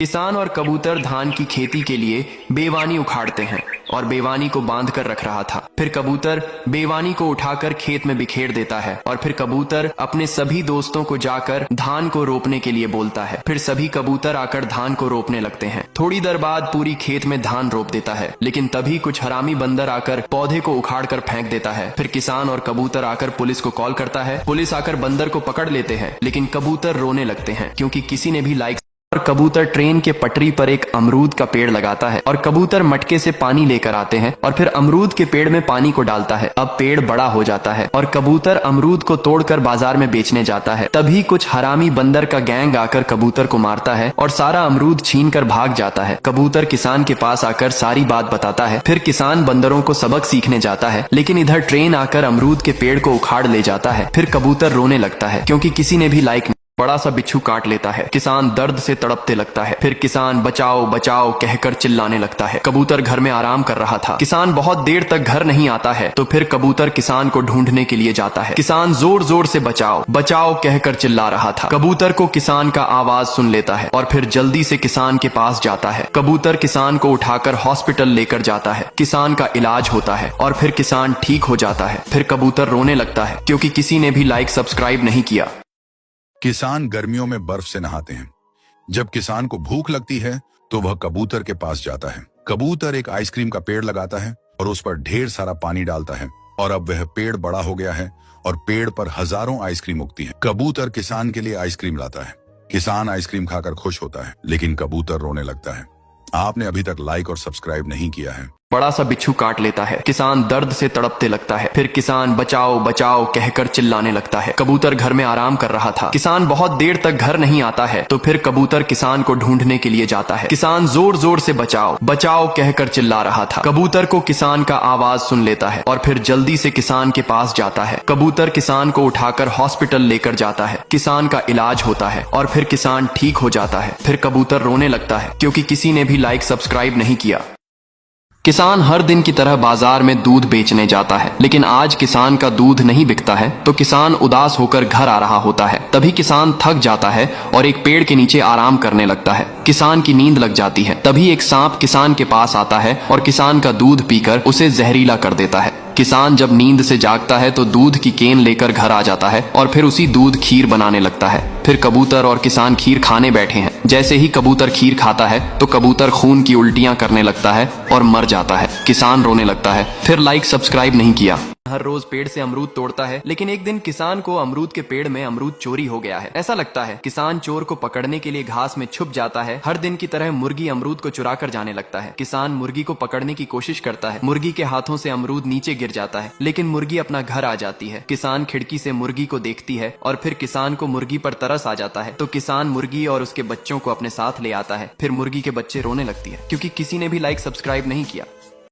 किसान और कबूतर धान की खेती के लिए बेवानी उखाड़ते हैं और बेवानी को बांध कर रख रहा था। फिर कबूतर बेवानी को उठाकर खेत में बिखेर देता है और फिर कबूतर अपने सभी दोस्तों को जाकर धान को रोपने के लिए बोलता है। फिर सभी कबूतर आकर धान को रोपने लगते हैं। थोड़ी देर बाद पूरी खेत में धान रोप देता है, लेकिन तभी कुछ हरामी बंदर आकर पौधे को उखाड़ कर फेंक देता है। फिर किसान और कबूतर आकर पुलिस को कॉल करता है। पुलिस आकर बंदर को पकड़ लेते हैं, लेकिन कबूतर रोने लगते हैं क्योंकि किसी ने भी लाइक। और कबूतर ट्रेन के पटरी पर एक अमरूद का पेड़ लगाता है और कबूतर मटके से पानी लेकर आते हैं और फिर अमरूद के पेड़ में पानी को डालता है। अब पेड़ बड़ा हो जाता है और कबूतर अमरूद को तोड़कर बाजार में बेचने जाता है। तभी कुछ हरामी बंदर का गैंग आकर कबूतर को मारता है और सारा अमरूद छीन कर भाग जाता है। कबूतर किसान के पास आकर सारी बात बताता है। फिर किसान बंदरों को सबक सीखने जाता है, लेकिन इधर ट्रेन आकर अमरूद के पेड़ को उखाड़ ले जाता है। फिर कबूतर रोने लगता है क्योंकि किसी ने भी लाइक। बड़ा सा बिच्छू काट लेता है। किसान दर्द से तड़पते लगता है। फिर किसान बचाओ बचाओ कहकर चिल्लाने लगता है। कबूतर घर में आराम कर रहा था। किसान बहुत देर तक घर नहीं आता है, तो फिर कबूतर किसान को ढूंढने के लिए जाता है। किसान जोर जोर से बचाओ बचाओ कहकर चिल्ला रहा था। कबूतर को किसान का आवाज सुन लेता है और फिर जल्दी से किसान के पास जाता है। कबूतर किसान को उठाकर हॉस्पिटल लेकर जाता है। किसान का इलाज होता है और फिर किसान ठीक हो जाता है। फिर कबूतर रोने लगता है क्योंकि किसी ने भी लाइक सब्सक्राइब नहीं किया। किसान गर्मियों में बर्फ से नहाते हैं। जब किसान को भूख लगती है तो वह कबूतर के पास जाता है। कबूतर एक आइसक्रीम का पेड़ लगाता है और उस पर ढेर सारा पानी डालता है और अब वह पेड़ बड़ा हो गया है और पेड़ पर हजारों आइसक्रीम उगती है। कबूतर किसान के लिए आइसक्रीम लाता है। किसान आइसक्रीम खाकर खुश होता है, लेकिन कबूतर रोने लगता है। आपने अभी तक लाइक और सब्सक्राइब नहीं किया है। बड़ा सा बिच्छू काट लेता है। किसान दर्द से तड़पते लगता है। फिर किसान बचाओ बचाओ कहकर चिल्लाने लगता है। कबूतर घर में आराम कर रहा था। किसान बहुत देर तक घर नहीं आता है, तो फिर कबूतर किसान को ढूंढने के लिए जाता है। किसान जोर जोर से बचाओ बचाओ कहकर चिल्ला रहा था। कबूतर को किसान का आवाज सुन लेता है और फिर जल्दी से किसान के पास जाता है। कबूतर किसान को उठाकर हॉस्पिटल लेकर जाता है। किसान का इलाज होता है और फिर किसान ठीक हो जाता है। फिर कबूतर रोने लगता है क्योंकि किसी ने भी लाइक सब्सक्राइब नहीं किया। किसान हर दिन की तरह बाजार में दूध बेचने जाता है, लेकिन आज किसान का दूध नहीं बिकता है, तो किसान उदास होकर घर आ रहा होता है। तभी किसान थक जाता है और एक पेड़ के नीचे आराम करने लगता है। किसान की नींद लग जाती है। तभी एक सांप किसान के पास आता है और किसान का दूध पीकर उसे जहरीला कर देता है। किसान जब नींद से जागता है तो दूध की केन लेकर घर आ जाता है और फिर उसी दूध खीर बनाने लगता है। फिर कबूतर और किसान खीर खाने बैठे हैं। जैसे ही कबूतर खीर खाता है तो कबूतर खून की उल्टियां करने लगता है और मर जाता है। किसान रोने लगता है। फिर लाइक सब्सक्राइब नहीं किया। हर रोज पेड़ से अमरूद तोड़ता है, लेकिन एक दिन किसान को अमरूद के पेड़ में अमरूद चोरी हो गया है। ऐसा लगता है किसान चोर को पकड़ने के लिए घास में छुप जाता है। हर दिन की तरह मुर्गी अमरूद को चुरा कर जाने लगता है। किसान मुर्गी को पकड़ने की कोशिश करता है। मुर्गी के हाथों से अमरूद नीचे गिर जाता है, लेकिन मुर्गी अपना घर आ जाती है। किसान खिड़की से मुर्गी को देखती है और फिर किसान को मुर्गी पर तरस आ जाता है, तो किसान मुर्गी और उसके बच्चों को अपने साथ ले आता है। फिर मुर्गी के बच्चे रोने लगती है क्योंकि किसी ने भी लाइक सब्सक्राइब नहीं किया।